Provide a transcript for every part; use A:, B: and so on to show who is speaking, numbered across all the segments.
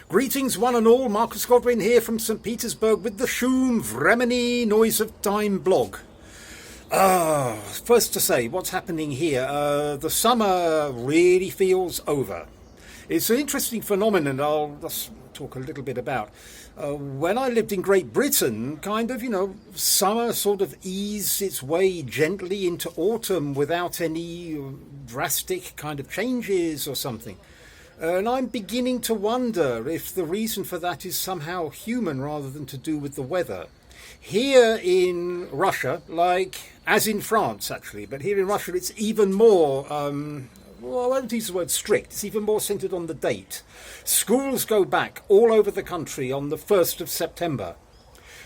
A: Greetings one and all, Marcus Godwin here from St. Petersburg with the Shum Vremeni Noise of Time blog. First to say, what's happening here, the summer really feels over. It's an interesting phenomenon I'll just talk a little bit about. When I lived in Great Britain, summer sort of eased its way gently into autumn without any drastic kind of changes or something. And I'm beginning to wonder if the reason for that is somehow human rather than to do with the weather. Here in Russia, as in France actually, but here in Russia it's even more, I won't use the word strict, it's even more centred on the date. Schools go back all over the country on the 1st of September,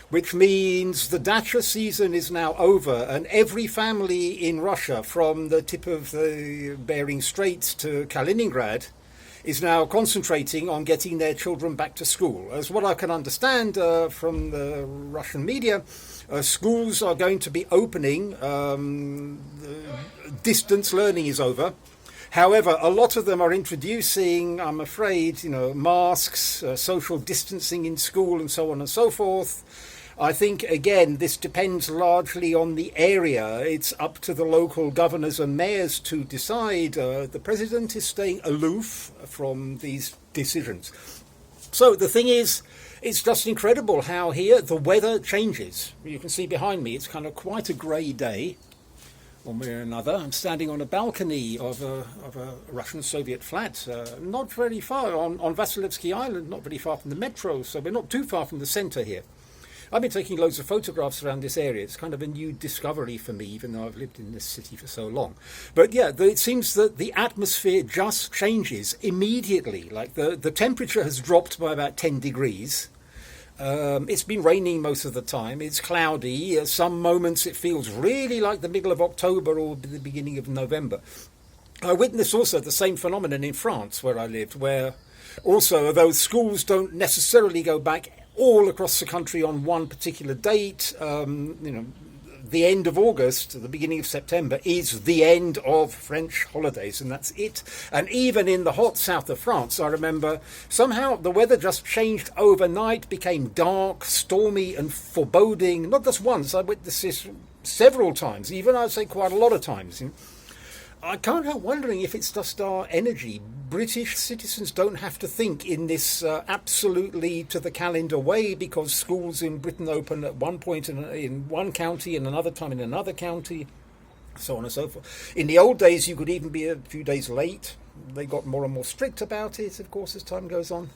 A: which means the dacha season is now over and every family in Russia from the tip of the Bering Straits to Kaliningrad is now concentrating on getting their children back to school. As what I can understand from the Russian media, schools are going to be opening, distance learning is over. However, a lot of them are introducing, I'm afraid, masks, social distancing in school and so on and so forth. I think, again, this depends largely on the area. It's up to the local governors and mayors to decide. The president is staying aloof from these decisions. So the thing is, it's just incredible how here the weather changes. You can see behind me, it's kind of quite a grey day. One way or another, I'm standing on a balcony of a Russian Soviet flat, not very far on Vasilevsky Island, not very far from the metro, so we're not too far from the centre here. I've been taking loads of photographs around this area. It's kind of a new discovery for me, even though I've lived in this city for so long. But yeah, it seems that the atmosphere just changes immediately. Like the temperature has dropped by about 10 degrees. It's been raining most of the time. It's cloudy. Some moments it feels really like the middle of October or the beginning of November. I witnessed also the same phenomenon in France where I lived, where also, although schools don't necessarily go back all across the country on one particular date, the end of August, the beginning of September, is the end of French holidays, and that's it. And even in the hot south of France, I remember somehow the weather just changed overnight, became dark, stormy and foreboding. Not just once, I witnessed this several times, even I'd say quite a lot of times. I can't help wondering if it's just our energy. British citizens don't have to think in this absolutely to the calendar way because schools in Britain open at one point in one county and another time in another county, so on and so forth. In the old days, you could even be a few days late. They got more and more strict about it, of course, as time goes on.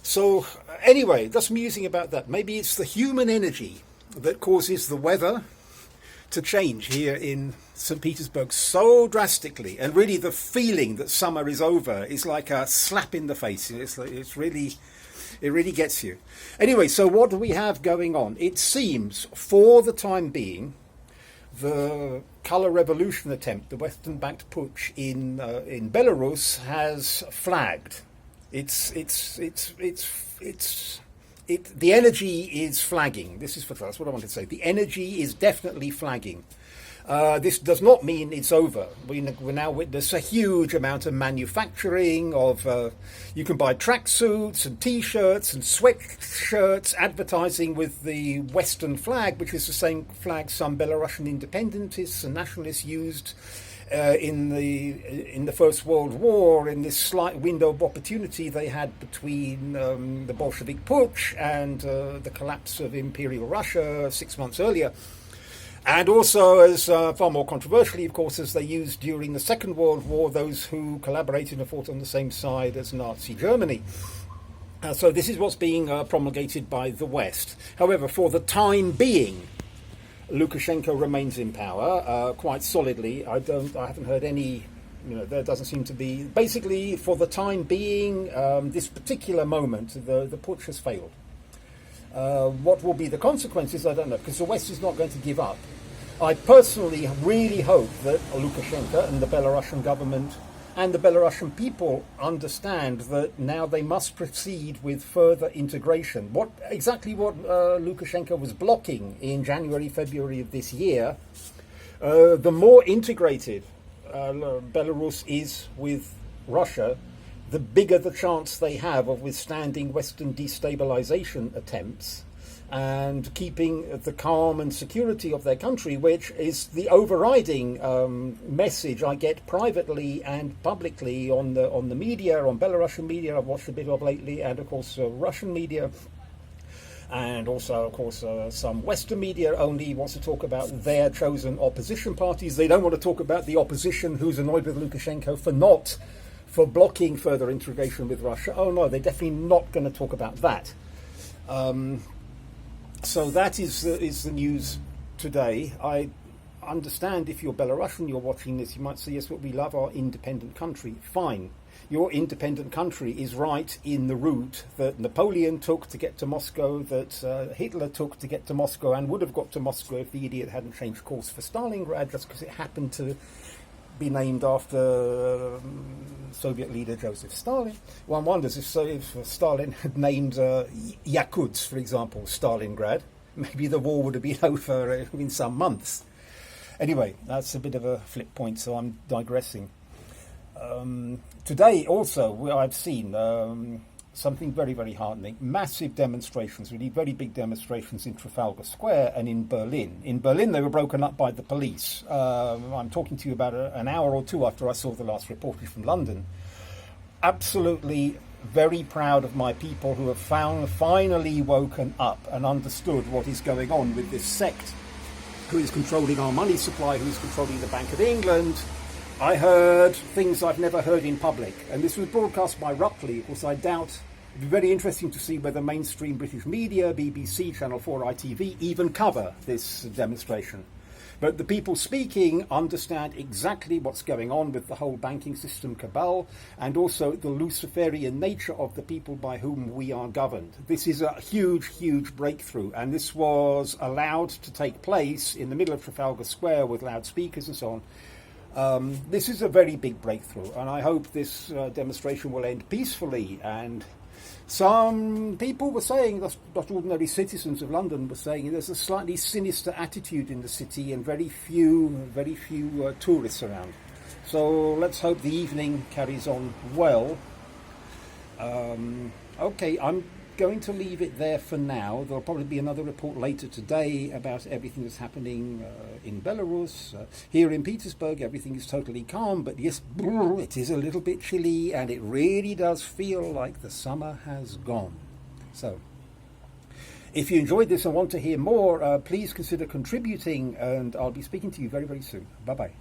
A: So anyway, just musing about that. Maybe it's the human energy that causes the weather to change here in St. Petersburg so drastically, and really the feeling that summer is over is like a slap in the face. It really gets you. Anyway, so what do we have going on? It seems, for the time being, the colour revolution attempt, the Western-backed putsch in Belarus, has flagged. The energy is flagging. That's what I want to say. The energy is definitely flagging. This does not mean it's over. We now witness a huge amount of manufacturing of, you can buy tracksuits and T-shirts and sweatshirts advertising with the Western flag, which is the same flag some Belarusian independentists and nationalists used in the First World War, in this slight window of opportunity they had between the Bolshevik putsch and the collapse of Imperial Russia 6 months earlier. And also, as far more controversially, of course, as they used during the Second World War, those who collaborated and fought on the same side as Nazi Germany. So this is what's being promulgated by the West. However, for the time being, Lukashenko remains in power quite solidly. I haven't heard any, there doesn't seem to be. Basically, for the time being, this particular moment, the putsch has failed. What will be the consequences, I don't know, because the West is not going to give up. I personally really hope that Lukashenko and the Belarusian government and the Belarusian people understand that now they must proceed with further integration. What Lukashenko was blocking in January, February of this year, the more integrated Belarus is with Russia, the bigger the chance they have of withstanding Western destabilization attempts and keeping the calm and security of their country, which is the overriding message I get privately and publicly on the media, on Belarusian media I've watched a bit of lately, and of course Russian media. And also, of course, some Western media only wants to talk about their chosen opposition parties. They don't want to talk about the opposition who's annoyed with Lukashenko for blocking further integration with Russia. Oh no, they're definitely not going to talk about that. So that is the news today. I understand if you're Belarusian, you're watching this, you might say, yes, but we love our independent country. Fine. Your independent country is right in the route that Napoleon took to get to Moscow, that Hitler took to get to Moscow, and would have got to Moscow if the idiot hadn't changed course for Stalingrad, just because it happened to be named after Soviet leader Joseph Stalin. One wonders if Stalin had named Yakutsk, for example, Stalingrad, maybe the war would have been over in some months. Anyway, that's a bit of a flip point, so I'm digressing. Today also I've seen something very, very heartening. Massive demonstrations, really very big demonstrations in Trafalgar Square and in Berlin. In Berlin they were broken up by the police. I'm talking to you about an hour or two after I saw the last reportage from London. Absolutely very proud of my people who have finally woken up and understood what is going on with this sect who is controlling our money supply, who is controlling the Bank of England. I heard things I've never heard in public, and this was broadcast by Rupley. Of course, I doubt it'd be very interesting to see whether mainstream British media, BBC, Channel 4, ITV, even cover this demonstration. But the people speaking understand exactly what's going on with the whole banking system cabal, and also the Luciferian nature of the people by whom we are governed. This is a huge, huge breakthrough, and this was allowed to take place in the middle of Trafalgar Square with loudspeakers and so on. This is a very big breakthrough, and I hope this demonstration will end peacefully. And some people were saying, not ordinary citizens of London were saying, there's a slightly sinister attitude in the city and very few tourists around. So let's hope the evening carries on well. Okay, I'm going to leave it there for now. There'll probably be another report later today about everything that's happening in Belarus. Here in Petersburg, everything is totally calm, but yes, it is a little bit chilly, and it really does feel like the summer has gone. So, if you enjoyed this and want to hear more, please consider contributing, and I'll be speaking to you very, very soon. Bye-bye.